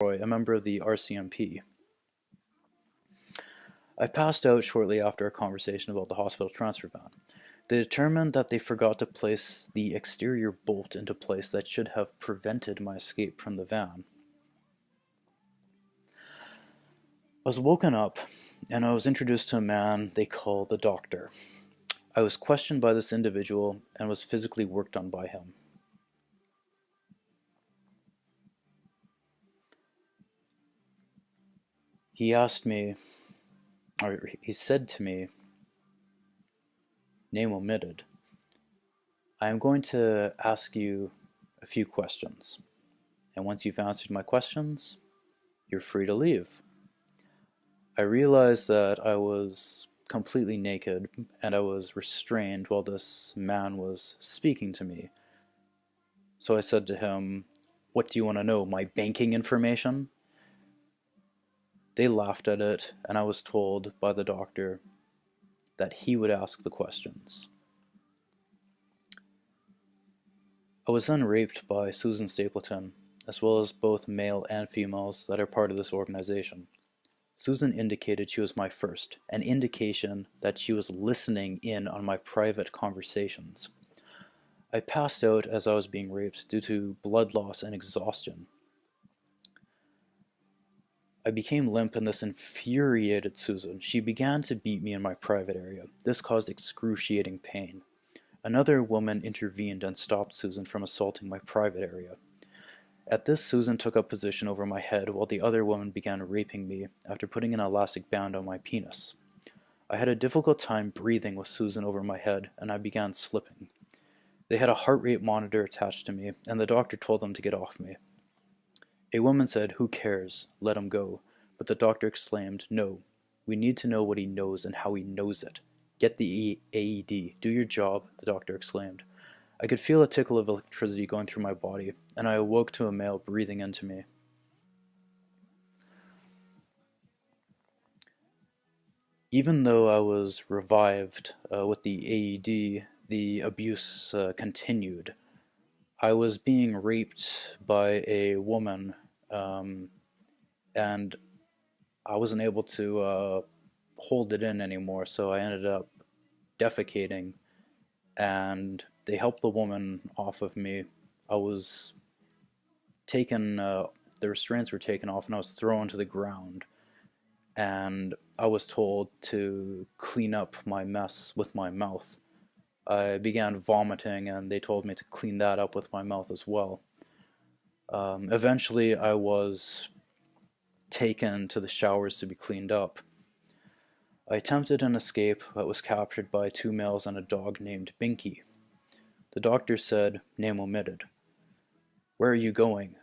Roy, a member of the RCMP. I passed out shortly after a conversation about the hospital transfer van. They determined that they forgot to place the exterior bolt into place that should have prevented my escape from the van. I was woken up, and I was introduced to a man they call the doctor. I was questioned by this individual and was physically worked on by him. He said to me, name omitted, I am going to ask you a few questions, and once you've answered my questions, you're free to leave. I realized that I was completely naked and I was restrained while this man was speaking to me. So I said to him, what do you want to know, my banking information? They laughed at it, and I was told by the doctor that he would ask the questions. I was then raped by Susan Stapleton, as well as both male and females that are part of this organization. Susan indicated she was my first, an indication that she was listening in on my private conversations. I passed out as I was being raped due to blood loss and exhaustion. I became limp and this infuriated Susan. She began to beat me in my private area. This caused excruciating pain. Another woman intervened and stopped Susan from assaulting my private area. At this, Susan took up position over my head while the other woman began raping me after putting an elastic band on my penis. I had a difficult time breathing with Susan over my head, and I began slipping. They had a heart rate monitor attached to me, and the doctor told them to get off me. A woman said, "Who cares? Let him go." But the doctor exclaimed, "No, we need to know what he knows and how he knows it. Get the AED. Do your job," the doctor exclaimed. I could feel a tickle of electricity going through my body, and I awoke to a male breathing into me. Even though I was revived with the AED, the abuse continued. I was being raped by a woman, and I wasn't able to hold it in anymore, so I ended up defecating, and they helped the woman off of me. I was taken, the restraints were taken off, and I was thrown to the ground, and I was told to clean up my mess with my mouth. I began vomiting, and they told me to clean that up with my mouth as well. Eventually, I was taken to the showers to be cleaned up. I attempted an escape, but was captured by two males and a dog named Binky. The doctor said, name omitted. Where are you going?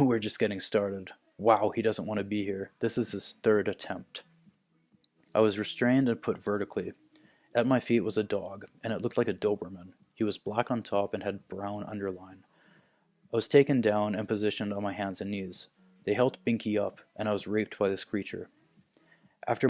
We're just getting started. Wow, he doesn't want to be here. This is his third attempt. I was restrained and put vertically. At my feet was a dog, and it looked like a Doberman. He was black on top and had brown underline. I was taken down and positioned on my hands and knees. They helped Binky up, and I was raped by this creature.